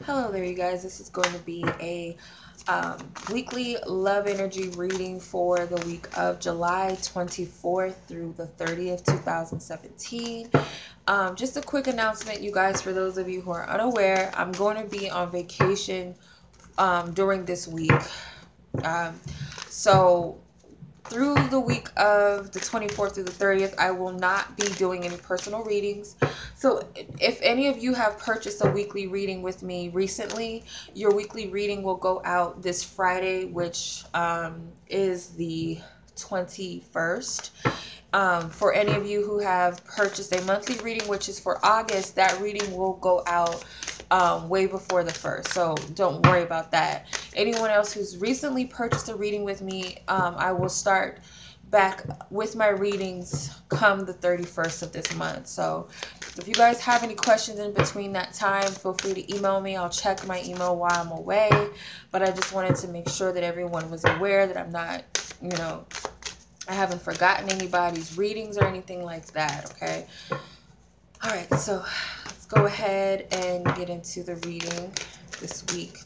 Hello there, you guys. This is going to be a weekly love energy reading for the week of July 24th through the 30th, 2017. Just a quick announcement, you guys, for those of you who are unaware, I'm going to be on vacation during this week. So through the week of the 24th through the 30th, I will not be doing any personal readings. So if any of you have purchased a weekly reading with me recently, your weekly reading will go out this Friday, which is the 21st. For any of you who have purchased a monthly reading, which is for August, that reading will go out way before the 1st. So don't worry about that. Anyone else who's recently purchased a reading with me, I will start back with my readings come the 31st of this month. So if you guys have any questions in between that time, feel free to email me. I'll check my email while I'm away. But I just wanted to make sure that everyone was aware that I'm not, I haven't forgotten anybody's readings or anything like that, okay? All right, so let's go ahead and get into the reading this week.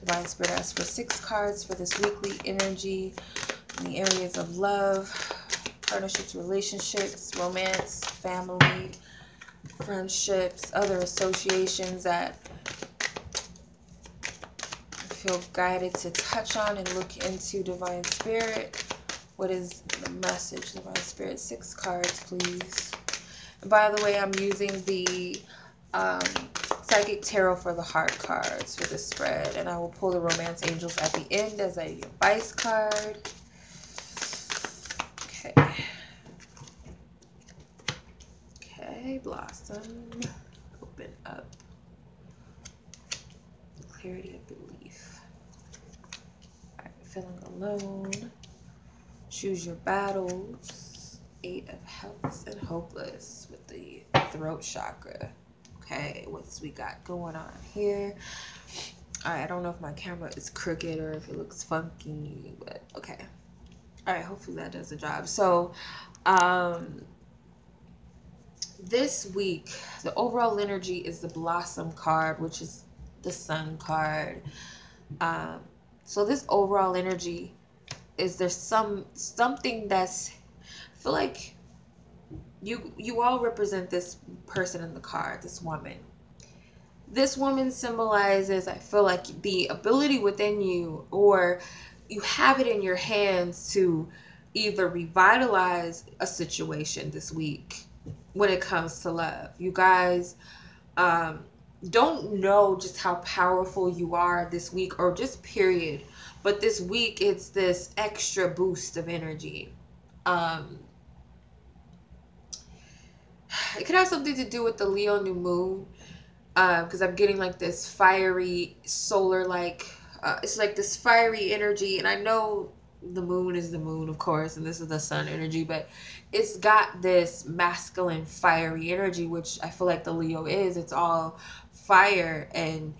Divine Spirit asks for 6 cards for this weekly energy in the areas of love, partnerships, relationships, romance, family, friendships, other associations that I feel guided to touch on and look into. Divine Spirit, what is the message? Divine Spirit, 6 cards, please. And by the way, I'm using the Psychic Tarot for the heart cards for this spread, and I will pull the Romance Angels at the end as a advice card. Okay. Okay, Blossom. Open up. Clarity of belief. All right, feeling alone. Choose your battles. 8 of Helpless and Hopeless with the throat chakra. Okay, what's we got going on here? I don't know if my camera is crooked or if it looks funky, but okay. All right, hopefully that does the job. So, this week, the overall energy is the Blossom card, which is the Sun card. So this overall energy is there something that's, I feel like you all represent this person in the card, this woman. This woman symbolizes, I feel like, the ability within you, or you have it in your hands to either revitalize a situation this week when it comes to love. You guys don't know just how powerful you are this week, or just period. But this week, it's this extra boost of energy. It could have something to do with the Leo new moon, because I'm getting like this fiery solar, like it's like this fiery energy. And I know the moon is the moon, of course, and this is the sun energy, but it's got this masculine fiery energy, which I feel like the Leo is. It's all fire and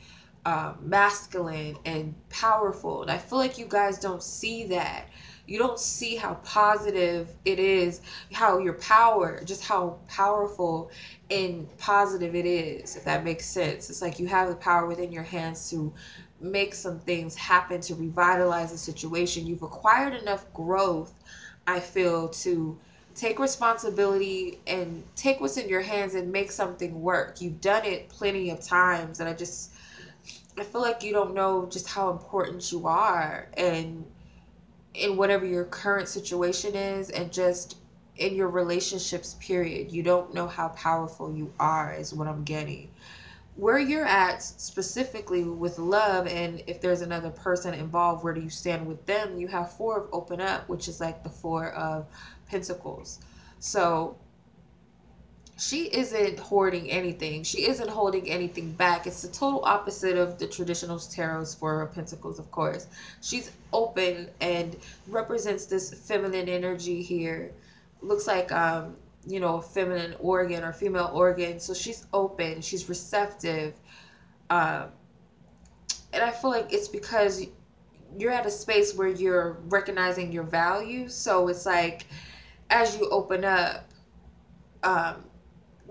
masculine and powerful, and I feel like you guys don't see that. You don't see how positive it is, how your power, just how powerful and positive it is, if that makes sense. It's like you have the power within your hands to make some things happen, to revitalize a situation. You've acquired enough growth, I feel, to take responsibility and take what's in your hands and make something work. You've done it plenty of times, and I feel like you don't know just how important you are, and in whatever your current situation is, and just in your relationships, period. You don't know how powerful you are, is what I'm getting. Where you're at specifically with love, and if there's another person involved, where do you stand with them? You have 4 of Open Up, which is like the 4 of Pentacles. So she isn't hoarding anything. She isn't holding anything back. It's the total opposite of the traditional tarots for Pentacles, of course. She's open and represents this feminine energy here. Looks like, a feminine organ or female organ. So she's open. She's receptive. And I feel like it's because you're at a space where you're recognizing your values. So it's like, as you open up,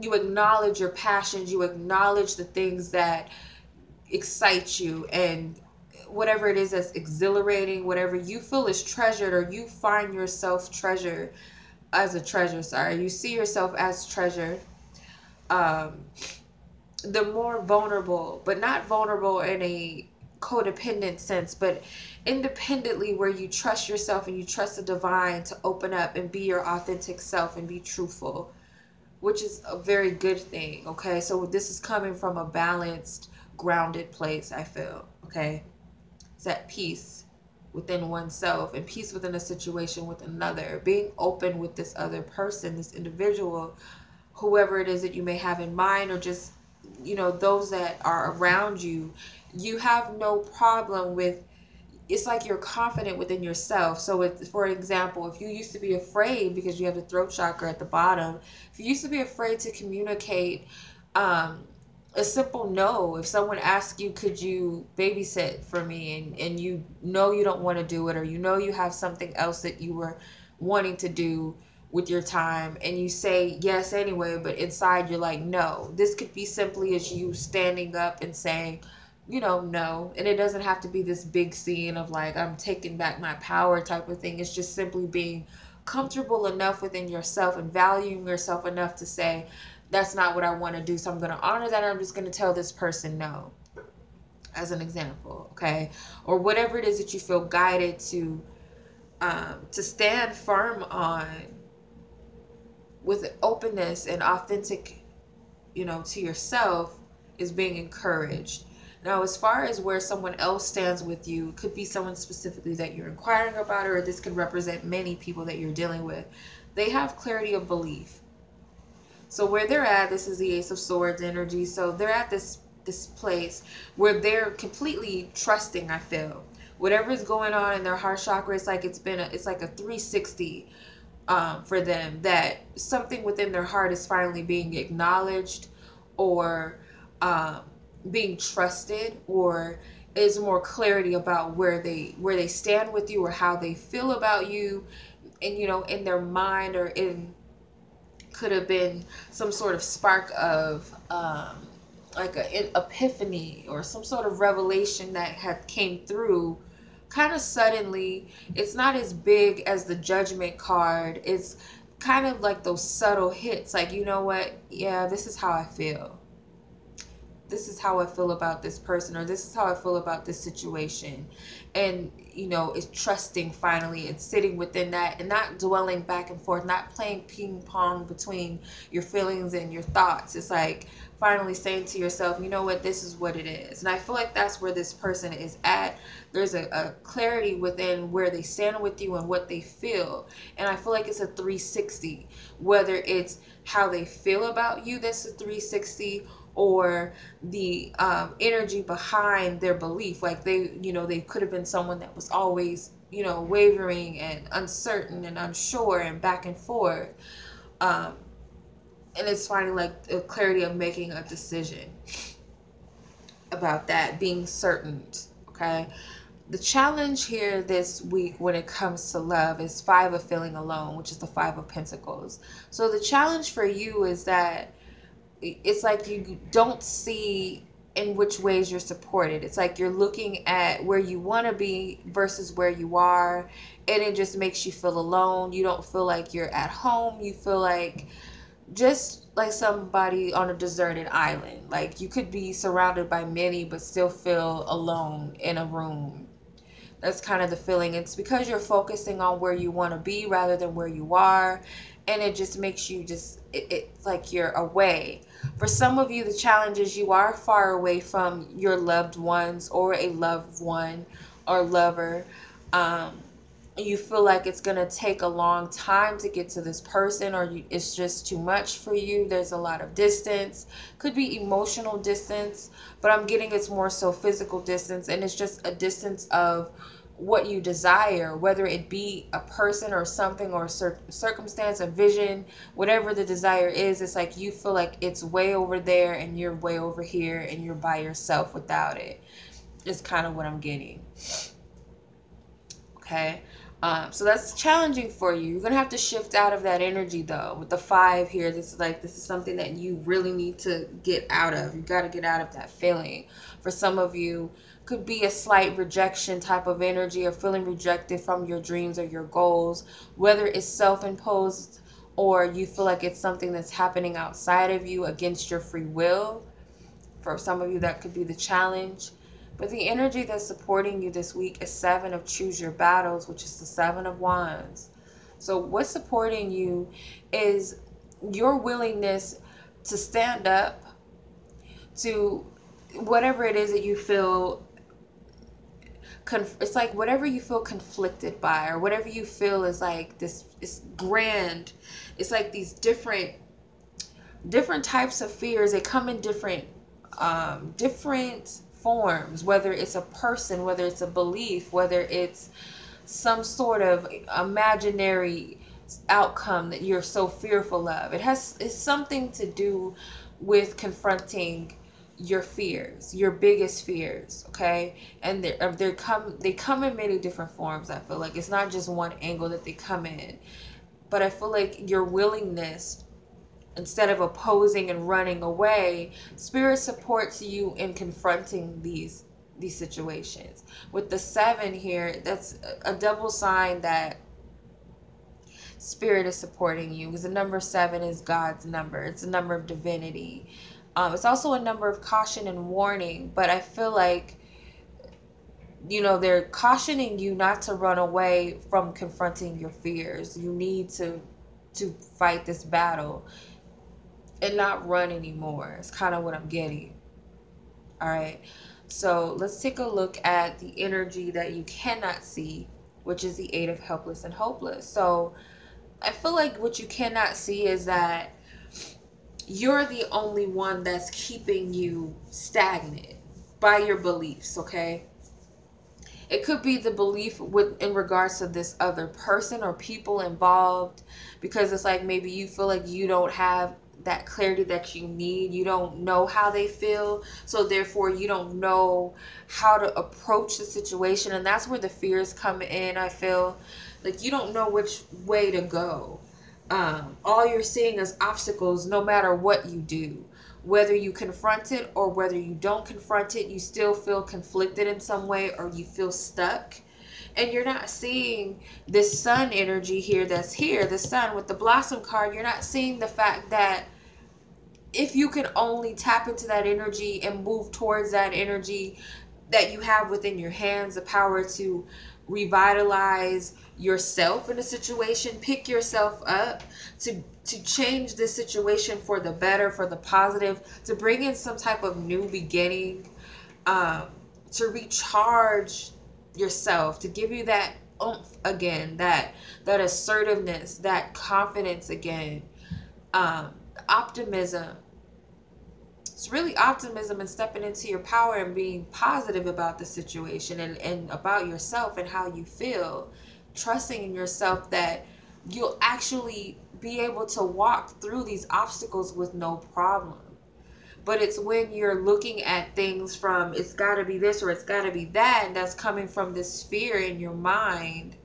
you acknowledge your passions, you acknowledge the things that excites you, and whatever it is that's exhilarating, whatever you feel is treasured, or you find yourself treasure as a treasure, sorry, you see yourself as treasure, um, the more vulnerable, but not vulnerable in a codependent sense, but independently, where you trust yourself and you trust the divine to open up and be your authentic self and be truthful, which is a very good thing. Okay, so this is coming from a balanced, grounded place, I feel. Okay, it's at peace within oneself and peace within a situation with another, being open with this other person, this individual, whoever it is that you may have in mind, or just, you know, those that are around you. You have no problem with, it's like you're confident within yourself. So it's, for example, if you used to be afraid because you have the throat chakra at the bottom, if you used to be afraid to communicate a simple no, if someone asks you, could you babysit for me, and you know you don't want to do it, or you know you have something else that you were wanting to do with your time, and you say yes anyway, but inside you're like, no. This could be simply as you standing up and saying, you know, no. And it doesn't have to be this big scene of like, I'm taking back my power type of thing. It's just simply being comfortable enough within yourself and valuing yourself enough to say, that's not what I want to do, so I'm going to honor that. I'm just going to tell this person no, as an example. Okay, or whatever it is that you feel guided to stand firm on, with openness and authentic, you know, to yourself, is being encouraged. Now, as far as where someone else stands with you, it could be someone specifically that you're inquiring about, or this could represent many people that you're dealing with. They have clarity of belief. So where they're at, this is the Ace of Swords energy. So they're at this place where they're completely trusting, I feel. Whatever is going on in their heart chakra, it's like it's like a 360 for them, that something within their heart is finally being acknowledged, or being trusted, or is more clarity about where they stand with you, or how they feel about you, and, you know, in their mind, or in, could have been some sort of spark of like an epiphany, or some sort of revelation that had came through kind of suddenly. It's not as big as the Judgment card. It's kind of like those subtle hits, like, you know what, yeah, this is how I feel. This is how I feel about this person, or this is how I feel about this situation. And, you know, it's trusting finally, and sitting within that, and not dwelling back and forth, not playing ping pong between your feelings and your thoughts. It's like finally saying to yourself, you know what, this is what it is. And I feel like that's where this person is at. There's a clarity within where they stand with you and what they feel. And I feel like it's a 360, whether it's how they feel about you, that's a 360, or the energy behind their belief. Like they, you know, they could have been someone that was always, you know, wavering and uncertain and unsure and back and forth. And it's finding like the clarity of making a decision about that, being certain. Okay. The challenge here this week when it comes to love is 5 of feeling alone, which is the 5 of Pentacles. So the challenge for you is that it's like you don't see in which ways you're supported. It's like you're looking at where you want to be versus where you are, and it just makes you feel alone. You don't feel like you're at home. You feel like just like somebody on a deserted island. Like you could be surrounded by many but still feel alone in a room. That's kind of the feeling. It's because you're focusing on where you want to be rather than where you are. And it just makes you just, it's like you're away. For some of you, the challenge is you are far away from your loved ones, or a loved one or lover. You feel like it's going to take a long time to get to this person, or it's just too much for you. There's a lot of distance. Could be emotional distance, but I'm getting it's more so physical distance, and it's just a distance of what you desire, whether it be a person or something, or a circumstance, a vision, whatever the desire is. It's like you feel like it's way over there and you're way over here, and you're by yourself without it. It's kind of what I'm getting. Okay. So that's challenging for you. You're going to have to shift out of that energy, though. With the 5 here, this is something that you really need to get out of. You got to get out of that feeling. For some of you, could be a slight rejection type of energy, or feeling rejected from your dreams or your goals, whether it's self-imposed or you feel like it's something that's happening outside of you against your free will. For some of you, that could be the challenge. But the energy that's supporting you this week is 7 of Choose Your Battles, which is the 7 of Wands. So what's supporting you is your willingness to stand up to whatever it is that you feel. It's like whatever you feel conflicted by, or whatever you feel is like this is grand. It's like these different types of fears. They come in different forms, whether it's a person, whether it's a belief, whether it's some sort of imaginary outcome that you're so fearful of. It's something to do with confronting your fears, your biggest fears, okay? And they come in many different forms. I feel like it's not just one angle that they come in, but I feel like your willingness, instead of opposing and running away, Spirit supports you in confronting these situations. With the 7 here, that's a double sign that Spirit is supporting you, because the number 7 is God's number. It's a number of divinity. It's also a number of caution and warning, but I feel like, you know, they're cautioning you not to run away from confronting your fears. You need to fight this battle and not run anymore. It's kind of what I'm getting. All right. So let's take a look at the energy that you cannot see, which is the 8 of Helpless and Hopeless. So I feel like what you cannot see is that you're the only one that's keeping you stagnant by your beliefs, okay? It could be the belief in regards to this other person or people involved, because it's like maybe you feel like you don't have that clarity that you need. You don't know how they feel, so therefore you don't know how to approach the situation, and that's where the fears come in. I feel like you don't know which way to go. All you're seeing is obstacles no matter what you do. Whether you confront it or whether you don't confront it, you still feel conflicted in some way, or you feel stuck. And you're not seeing this sun energy here that's here, the sun with the blossom card. You're not seeing the fact that if you can only tap into that energy and move towards that energy that you have within your hands, the power to revitalize yourself in a situation, pick yourself up, to change this situation for the better, for the positive, to bring in some type of new beginning, to recharge yourself, to give you that oomph again, that assertiveness, that confidence again, optimism. It's really optimism and stepping into your power and being positive about the situation and about yourself and how you feel. Trusting in yourself that you'll actually be able to walk through these obstacles with no problem. But it's when you're looking at things from it's got to be this or it's got to be that, and that's coming from this fear in your mind.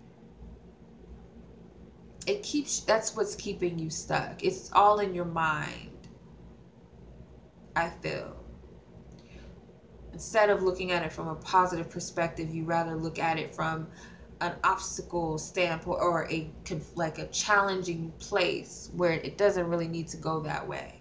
That's what's keeping you stuck. It's all in your mind, I feel. Instead of looking at it from a positive perspective, you rather look at it from an obstacle standpoint, or a challenging place where it doesn't really need to go that way,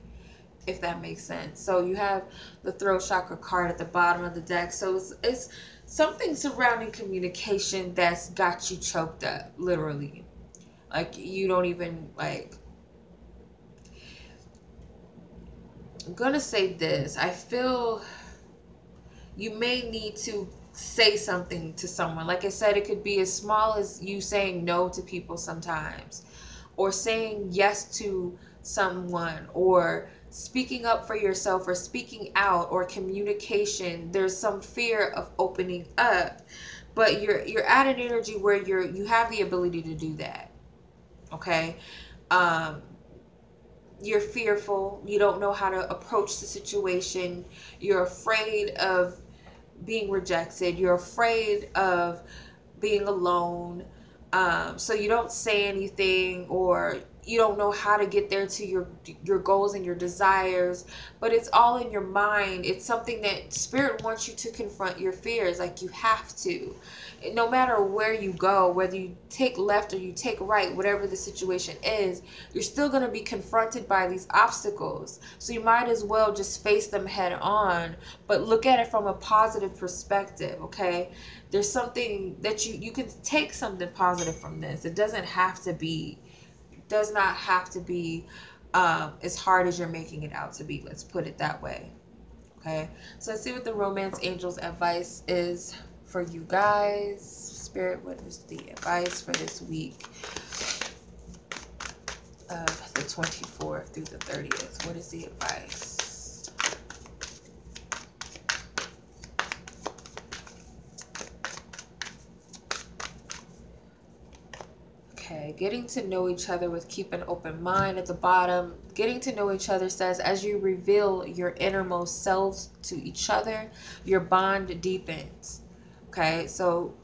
if that makes sense. So you have the throat chakra card at the bottom of the deck. So it's something surrounding communication that's got you choked up, literally. Like you don't even like. I'm gonna say this. I feel you may need to say something to someone. Like I said, it could be as small as you saying no to people sometimes, or saying yes to someone, or speaking up for yourself, or speaking out, or communication. There's some fear of opening up, but you're at an energy where you have the ability to do that. Okay? You're fearful. You don't know how to approach the situation. You're afraid of being rejected. You're afraid of being alone. So you don't say anything, or you don't know how to get there to your goals and your desires, but it's all in your mind. It's something that spirit wants you to confront your fears. Like, you have to. No matter where you go, whether you take left or you take right, whatever the situation is, you're still going to be confronted by these obstacles. So you might as well just face them head on, but look at it from a positive perspective, okay? There's something that you can take something positive from this. It does not have to be as hard as you're making it out to be. Let's put it that way. Okay, so let's see what the romance angels advice is for you guys. Spirit, what is the advice for this week of the 24th through the 30th? What is the advice? Okay, getting to know each other with keep an open mind at the bottom. Getting to know each other says, as you reveal your innermost selves to each other, your bond deepens. Okay, so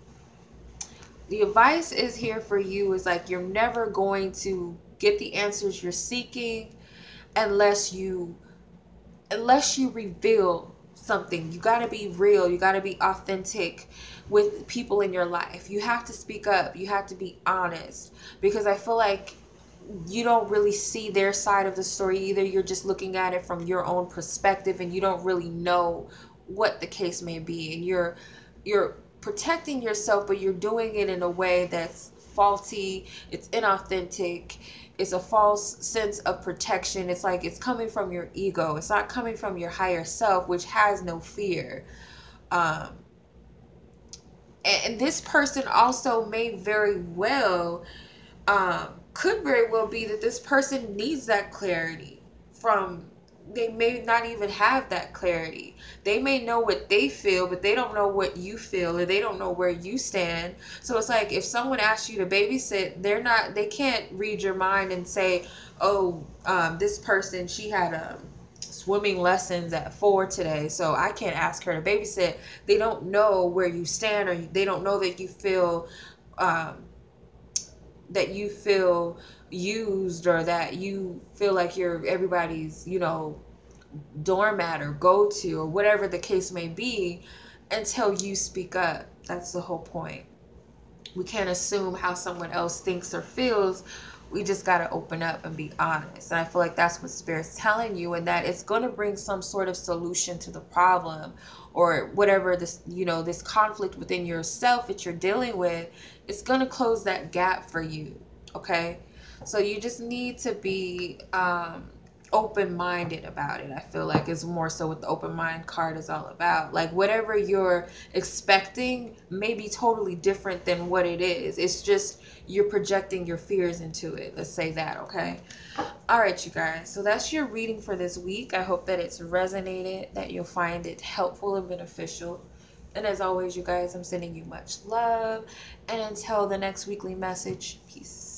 the advice is here for you is like, you're never going to get the answers you're seeking unless you reveal something. You got to be real. You got to be authentic with people in your life. You have to speak up. You have to be honest, because I feel like you don't really see their side of the story either. You're just looking at it from your own perspective, and you don't really know what the case may be. And you're protecting yourself, but you're doing it in a way that's faulty. It's inauthentic. It's a false sense of protection. It's like it's coming from your ego. It's not coming from your higher self, which has no fear. And this person also may very well, could very well be that this person needs that clarity from, they may not even have that clarity. They may know what they feel, but they don't know what you feel, or they don't know where you stand. So it's like, if someone asks you to babysit, they can't read your mind and say, oh, this person, she had swimming lessons at 4 today, so I can't ask her to babysit. They don't know where you stand, or they don't know that you feel used, or that you feel like you're everybody's, doormat or go-to, or whatever the case may be, until you speak up. That's the whole point. We can't assume how someone else thinks or feels. We just got to open up and be honest. And I feel like that's what Spirit's telling you, and that it's going to bring some sort of solution to the problem, or whatever this, this conflict within yourself that you're dealing with. It's going to close that gap for you. Okay. So you just need to be, open-minded about it. I feel like it's more so what the open mind card is all about. Like, whatever you're expecting may be totally different than what it is. It's just you're projecting your fears into it. Let's say that. Okay. All right, you guys, so that's your reading for this week. I hope that it's resonated, that you'll find it helpful and beneficial. And as always, you guys, I'm sending you much love, and until the next weekly message, peace.